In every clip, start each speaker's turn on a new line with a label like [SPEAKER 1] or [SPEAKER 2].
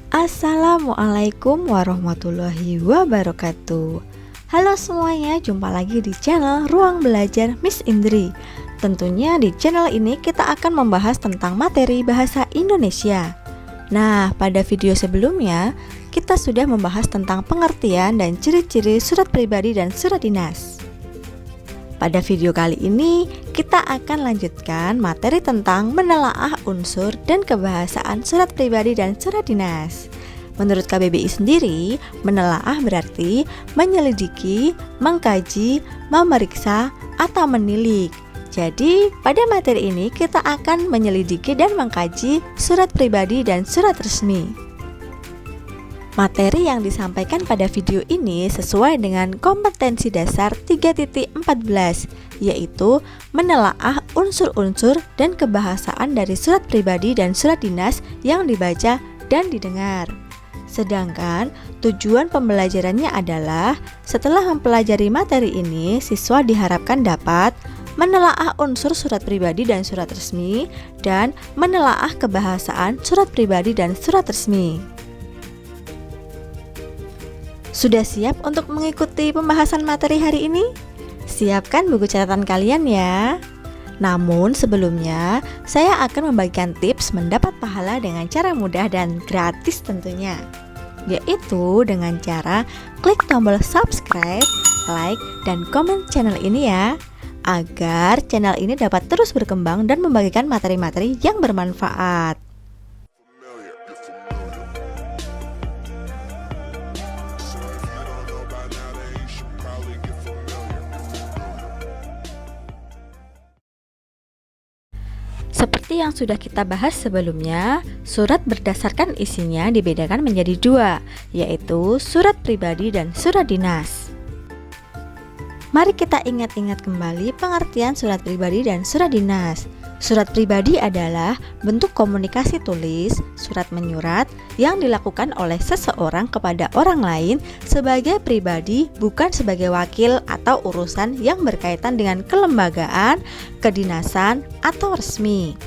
[SPEAKER 1] Assalamualaikum warahmatullahi wabarakatuh. Halo semuanya, jumpa lagi di channel Ruang Belajar Miss Indri. Tentunya di channel ini kita akan membahas tentang materi bahasa Indonesia. Nah, pada video sebelumnya kita sudah membahas tentang pengertian dan ciri-ciri surat pribadi dan surat dinas. Pada video kali ini, kita akan lanjutkan materi tentang menelaah unsur dan kebahasaan surat pribadi dan surat dinas. Menurut KBBI sendiri, menelaah berarti menyelidiki, mengkaji, memeriksa, atau menilik. Jadi, pada materi ini kita akan menyelidiki dan mengkaji surat pribadi dan surat resmi. Materi yang disampaikan pada video ini sesuai dengan kompetensi dasar 3.14, yaitu menelaah unsur-unsur dan kebahasaan dari surat pribadi dan surat dinas yang dibaca dan didengar. Sedangkan tujuan pembelajarannya adalah setelah mempelajari materi ini, siswa diharapkan dapat menelaah unsur surat pribadi dan surat resmi dan menelaah kebahasaan surat pribadi dan surat resmi. Sudah siap untuk mengikuti pembahasan materi hari ini? Siapkan buku catatan kalian ya. Namun sebelumnya, saya akan membagikan tips mendapat pahala dengan cara mudah dan gratis tentunya, yaitu dengan cara klik tombol subscribe, like, dan komen channel ini ya, agar channel ini dapat terus berkembang dan membagikan materi-materi yang bermanfaat. Seperti yang sudah kita bahas sebelumnya, surat berdasarkan isinya dibedakan menjadi dua, yaitu surat pribadi dan surat dinas. Mari kita ingat-ingat kembali pengertian surat pribadi dan surat dinas. Surat pribadi adalah bentuk komunikasi tulis, surat menyurat yang dilakukan oleh seseorang kepada orang lain sebagai pribadi, bukan sebagai wakil atau urusan yang berkaitan dengan kelembagaan, kedinasan, atau resmi.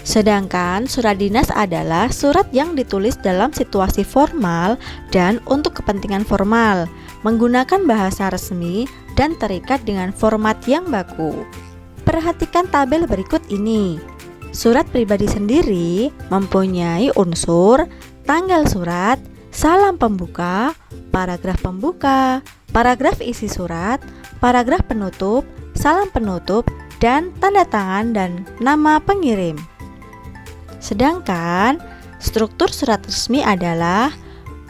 [SPEAKER 1] Sedangkan surat dinas adalah surat yang ditulis dalam situasi formal dan untuk kepentingan formal, menggunakan bahasa resmi dan terikat dengan format yang baku. Perhatikan tabel berikut ini. Surat pribadi sendiri mempunyai unsur, tanggal surat, salam pembuka, paragraf isi surat, paragraf penutup, salam penutup, dan tanda tangan dan nama pengirim. Sedangkan struktur surat resmi adalah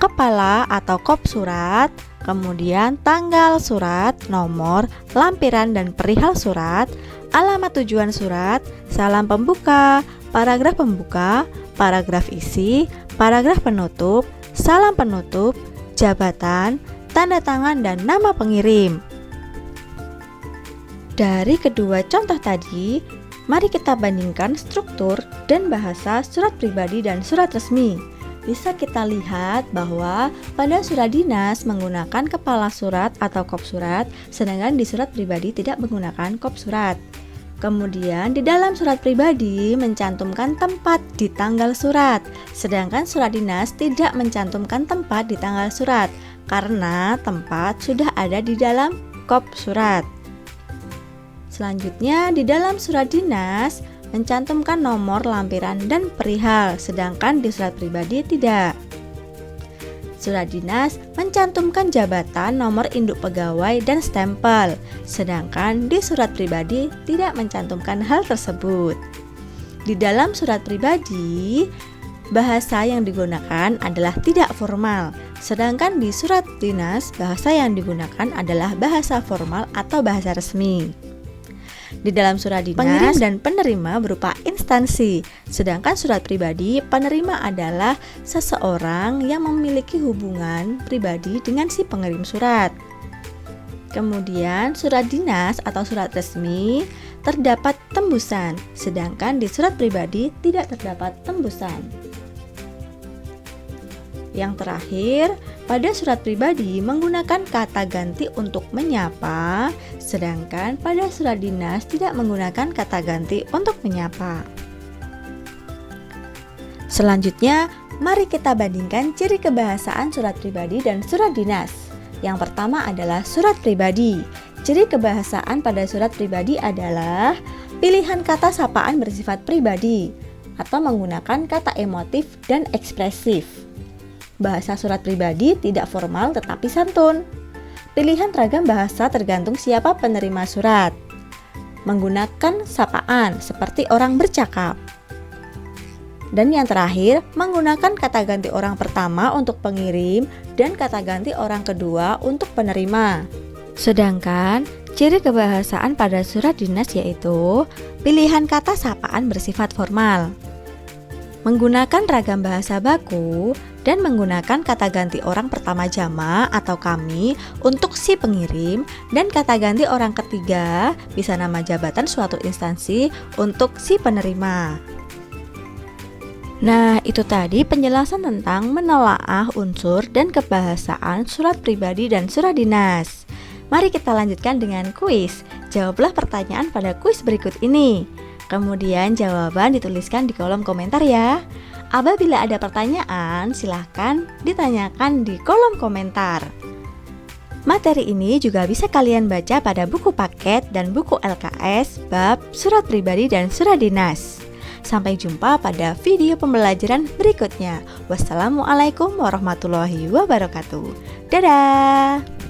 [SPEAKER 1] kepala atau kop surat, kemudian tanggal surat, nomor, lampiran dan perihal surat, alamat tujuan surat, salam pembuka, paragraf isi, paragraf penutup, salam penutup, jabatan, tanda tangan dan nama pengirim. Dari kedua contoh tadi, mari kita bandingkan struktur dan bahasa surat pribadi dan surat resmi. Bisa kita lihat bahwa pada surat dinas menggunakan kepala surat atau kop surat, sedangkan di surat pribadi tidak menggunakan kop surat. Kemudian di dalam surat pribadi mencantumkan tempat di tanggal surat, sedangkan surat dinas tidak mencantumkan tempat di tanggal surat karena tempat sudah ada di dalam kop surat. Selanjutnya di dalam surat dinas mencantumkan nomor, lampiran, dan perihal, sedangkan di surat pribadi tidak. Surat dinas mencantumkan jabatan, nomor induk pegawai, dan stempel, sedangkan di surat pribadi tidak mencantumkan hal tersebut. Di dalam surat pribadi, bahasa yang digunakan adalah tidak formal, sedangkan di surat dinas bahasa yang digunakan adalah bahasa formal atau bahasa resmi. Di dalam surat dinas, pengirim dan penerima berupa instansi, sedangkan surat pribadi, penerima adalah seseorang yang memiliki hubungan pribadi dengan si pengirim surat. Kemudian surat dinas atau surat resmi terdapat tembusan, sedangkan di surat pribadi tidak terdapat tembusan. Yang terakhir, pada surat pribadi menggunakan kata ganti untuk menyapa, sedangkan pada surat dinas tidak menggunakan kata ganti untuk menyapa. Selanjutnya, mari kita bandingkan ciri kebahasaan surat pribadi dan surat dinas. Yang pertama adalah surat pribadi. Ciri kebahasaan pada surat pribadi adalah pilihan kata sapaan bersifat pribadi atau menggunakan kata emotif dan ekspresif. Bahasa surat pribadi tidak formal tetapi santun. Pilihan ragam bahasa tergantung siapa penerima surat. Menggunakan sapaan seperti orang bercakap. Dan yang terakhir, menggunakan kata ganti orang pertama untuk pengirim dan kata ganti orang kedua untuk penerima. Sedangkan ciri kebahasaan pada surat dinas yaitu pilihan kata sapaan bersifat formal, menggunakan ragam bahasa baku, dan menggunakan kata ganti orang pertama jamak atau kami untuk si pengirim dan kata ganti orang ketiga bisa nama jabatan suatu instansi untuk si penerima. Nah, itu tadi penjelasan tentang menelaah unsur dan kebahasaan surat pribadi dan surat dinas. Mari kita lanjutkan dengan kuis. Jawablah pertanyaan pada kuis berikut ini. Kemudian jawaban dituliskan di kolom komentar ya. Apabila ada pertanyaan, silahkan ditanyakan di kolom komentar. Materi ini juga bisa kalian baca pada buku paket dan buku LKS bab surat pribadi dan surat dinas. Sampai jumpa pada video pembelajaran berikutnya. Wassalamualaikum warahmatullahi wabarakatuh. Dadah!